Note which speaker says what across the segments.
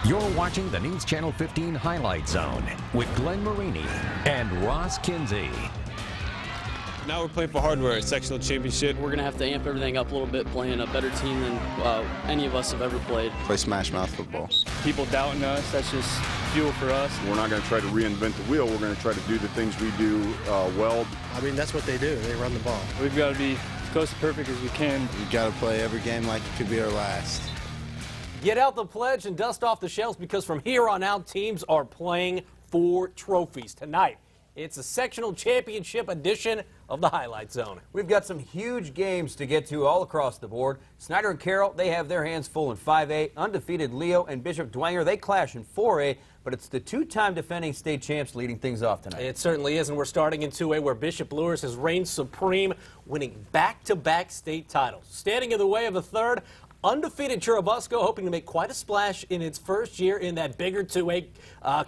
Speaker 1: You're watching the News Channel 15 Highlight Zone with Glenn Marini and Ross Kinsey.
Speaker 2: Now we're playing for hardware, sectional championship.
Speaker 3: We're going to have to amp everything up a little bit, playing a better team than any of us have ever played.
Speaker 4: Play smash mouth football.
Speaker 5: People doubting us, that's just fuel for us.
Speaker 6: We're not going to try to reinvent the wheel. We're going to try to do the things we do well.
Speaker 7: I mean, that's what they do. They run the ball.
Speaker 5: We've got to be as close to perfect as we can.
Speaker 4: We've got to play every game like it could be our last.
Speaker 8: Get out the pledge and dust off the shelves, because from here on out, teams are playing for trophies. Tonight, it's a sectional championship edition of the Highlight Zone.
Speaker 9: We've got some huge games to get to all across the board. Schneider and Carroll, they have their hands full in 5A. Undefeated Leo and Bishop Dwenger, they clash in 4A. But it's the two-time defending state champs leading things off tonight.
Speaker 8: It certainly is, and we're starting in 2A, where Bishop Luers has reigned supreme, winning back-to-back state titles. Standing in the way of a third, undefeated Churubusco, hoping to make quite a splash in its first year in that bigger 2A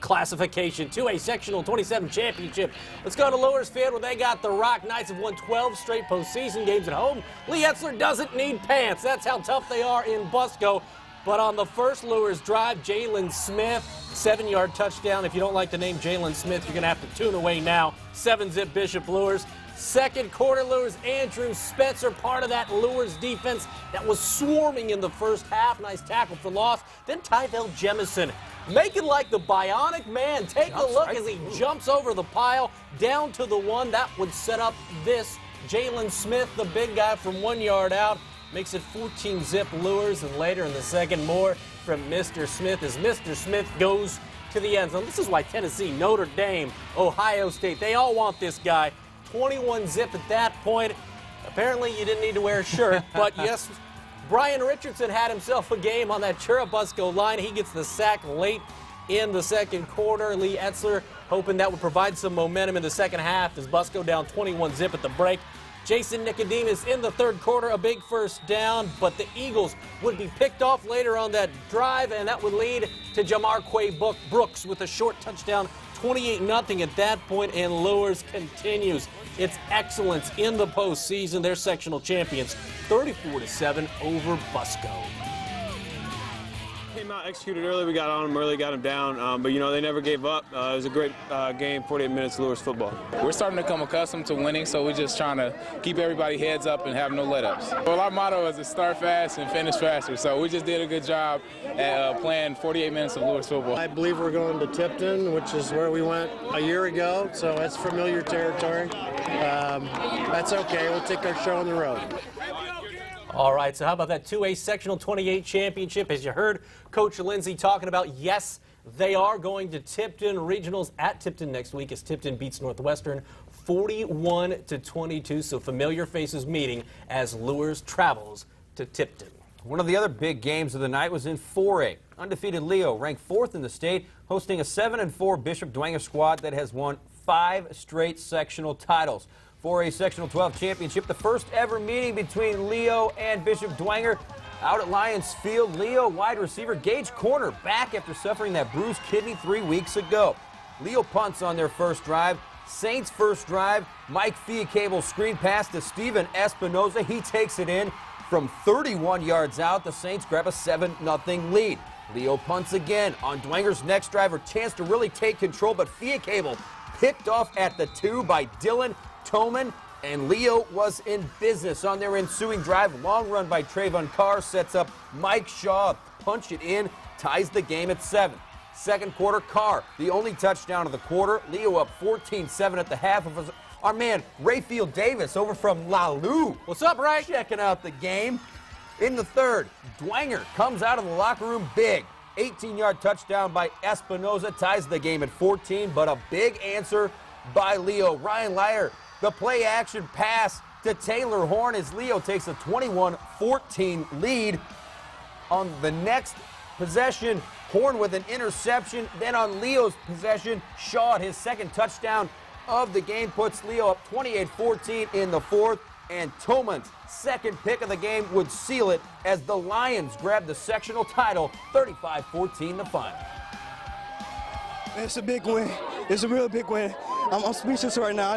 Speaker 8: classification. 2A Sectional 27 Championship. Let's go to Luers Field, where they got the Rock Knights, have won 12 straight postseason games at home. Lee Etzler doesn't need pants. That's how tough they are in Busco. But on the first Luers drive, Jalen Smith, 7-yard touchdown. If you don't like the name Jalen Smith, you're going to have to tune away now. 7-zip Bishop Luers. Second quarter, Luers, Andrew Spencer, part of that Luers defense that was swarming in the first half. Nice tackle for loss. Then Tyvell Jemison, making like the bionic man. Take a look as he jumps over the pile down to the one. That would set up this. Jalen Smith, the big guy from 1 yard out, makes it 14-zip Luers, and later in the second, more from Mr. Smith as Mr. Smith goes to the end zone. This is why Tennessee, Notre Dame, Ohio State, they all want this guy. 21-zip at that point. Apparently you didn't need to wear a shirt, but yes, Brian Richardson had himself a game on that Churubusco line. He gets the sack late in the second quarter. Lee Etzler hoping that would provide some momentum in the second half as Busco down 21-zip at the break. Jason Nicodemus in the third quarter, a big first down, but the Eagles would be picked off later on that drive, and that would lead to Jamarque Brooks with a short touchdown, 28-0 at that point, and Luers continues its excellence in the postseason. They're sectional champions, 34-7 over Busco.
Speaker 2: Came out, executed early. We got on them early, got them down. But, you know, they never gave up. It was a great game, 48 minutes, Luers football.
Speaker 10: We're starting to become accustomed to winning, so we're just trying to keep everybody heads up and have no let-ups. Well, our motto is to start fast and finish faster, so we just did a good job at playing 48 minutes of Luers football.
Speaker 7: I believe we're going to Tipton, which is where we went a year ago, so that's familiar territory. That's okay. We'll take our show on the road.
Speaker 8: All right, so how about that 2A Sectional 28 Championship? As you heard Coach Lindsay talking about, yes, they are going to Tipton Regionals at Tipton next week as Tipton beats Northwestern 41-22. So familiar faces meeting as Luers travels to Tipton.
Speaker 9: One of the other big games of the night was in 4A. Undefeated Leo, ranked 4th in the state, hosting a 7-4 Bishop Dwenger squad that has won 5 straight sectional titles. 4A Sectional 12 Championship, the first ever meeting between Leo and Bishop Dwenger. Out at Lions Field, Leo wide receiver Gage Corner back after suffering that bruised kidney 3 weeks ago. Leo punts on their first drive. Saints' first drive, Mike Fiacable screen pass to Steven Espinoza. He takes it in from 31 yards out. The Saints grab a 7-0 lead. Leo punts again on Dwenger's next drive, a chance to really take control, but Fiacable picked off at the 2 by Dylan Toman, and Leo was in business on their ensuing drive. Long run by Trayvon Carr sets up Mike Shaw, punch it in, ties the game at 7. Second quarter, Carr, the only touchdown of the quarter. Leo up 14-7 at the half. Of our man Rayfield Davis over from Lalu.
Speaker 8: What's up, Ray?
Speaker 9: Checking out the game. In the third, Dwenger comes out of the locker room big. 18-yard touchdown by Espinoza ties the game at 14, but a big answer by Leo. Ryan Lyer, the play-action pass to Taylor Horn as Leo takes a 21-14 lead. On the next possession, Horn with an interception. Then on Leo's possession, Shaw, his second touchdown of the game, puts Leo up 28-14 in the fourth. And Toman's second pick of the game would seal it as the Lions grab the sectional title, 35-14 the final.
Speaker 11: It's a big win. It's a real big win. I'm speechless right now.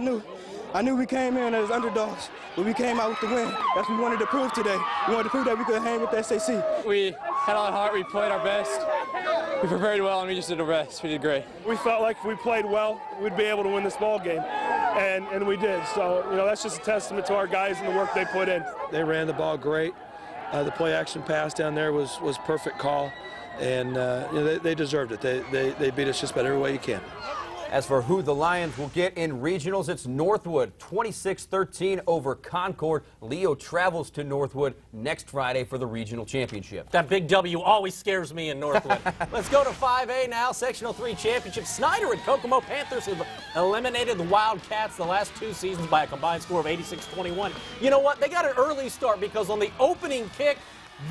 Speaker 11: I knew we came in as underdogs, but we came out with the win. That's what we wanted to prove today. We wanted to prove that we could hang with the SAC.
Speaker 5: We had a lot of heart. We played our best. We prepared well, and we just did the rest. We did great.
Speaker 12: We felt like if we played well, we'd be able to win this ball game, and we did. So, that's just a testament to our guys and the work they put in.
Speaker 13: They ran the ball great. The play action pass down there was perfect call, and they deserved it. They beat us just about every way you can.
Speaker 9: As for who the Lions will get in regionals, it's Northwood 26-13 over Concord. Leo travels to Northwood next Friday for the regional championship.
Speaker 8: That big W always scares me in Northwood. Let's go to 5A now, Sectional 3 championship. Schneider and Kokomo Panthers have eliminated the Wildcats the last 2 seasons by a combined score of 86-21. You know what? They got an early start because on the opening kick,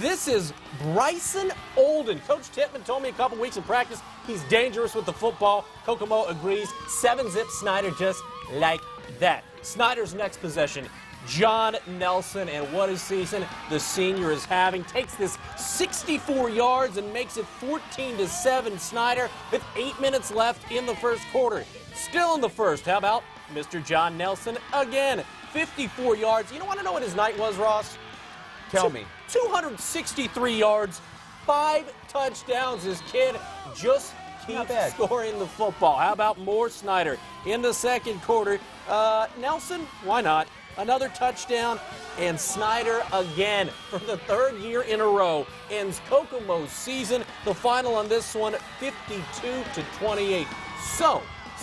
Speaker 8: this is Bryson Olden. Coach Tittman told me a couple weeks in practice he's dangerous with the football. Kokomo agrees. 7-zip Schneider just like that. Snyder's next possession, John Nelson, and what a season the senior is having. Takes this 64 yards and makes it 14-7 Schneider with 8 minutes left in the first quarter. Still in the first, how about Mr. John Nelson again? 54 yards. You don't want to know what his night was, Ross?
Speaker 9: Tell me.
Speaker 8: 263 yards, 5 touchdowns. This kid just keeps scoring the football. How about more Schneider in the second quarter? Nelson, why not? Another touchdown, and Schneider again for the 3rd year in a row ends Kokomo's season. The final on this one, 52-28. So,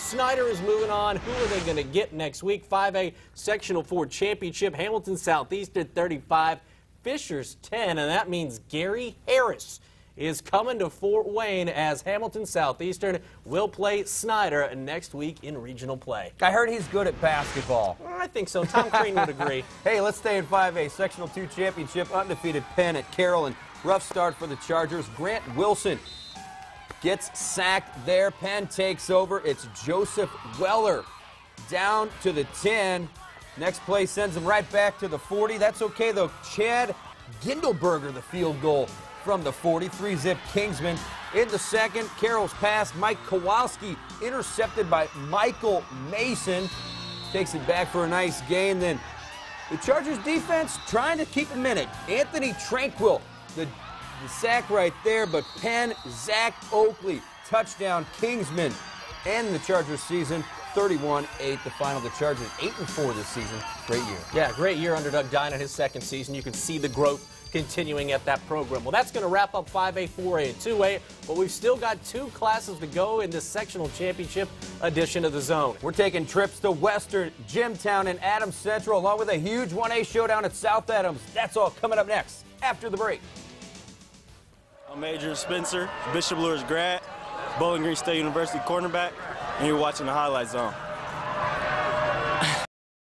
Speaker 8: Schneider is moving on. Who are they going to get next week? 5A Sectional 4 Championship. Hamilton Southeastern 35. Fishers 10, and that means Gary Harris is coming to Fort Wayne as Hamilton Southeastern will play Schneider next week in regional play.
Speaker 9: I heard he's good at basketball.
Speaker 8: I think so. Tom Crean would agree.
Speaker 9: Hey, let's stay in 5A. Sectional 2 championship, undefeated Penn at Carroll, and rough start for the Chargers. Grant Wilson gets sacked there. Penn takes over. It's Joseph Weller down to the 10. Next play sends him right back to the 40. That's okay, though. Chad Gindelberger, the field goal from the 43-zip Kingsman. In the second, Carroll's pass, Mike Kowalski, intercepted by Michael Mason. Takes it back for a nice gain. Then the Chargers defense trying to keep him in it. Anthony Tranquil, the sack right there, but Penn, Zach Oakley, touchdown Kingsman. End the Chargers season. 31-8 the final. The Chargers 8-4 this season. Great year.
Speaker 8: Yeah, great year under Doug Dine in his second season. You can see the growth continuing at that program. Well, that's going to wrap up 5A, 4A, and 2A, but we've still got 2 classes to go in this sectional championship edition of the Zone.
Speaker 9: We're taking trips to Western, Jimtown, and Adams Central, along with a huge 1A showdown at South Adams. That's all coming up next after the break.
Speaker 14: I'm Adrian Spencer, Bishop Luers grad, Bowling Green State University cornerback, and you're watching the Highlight Zone.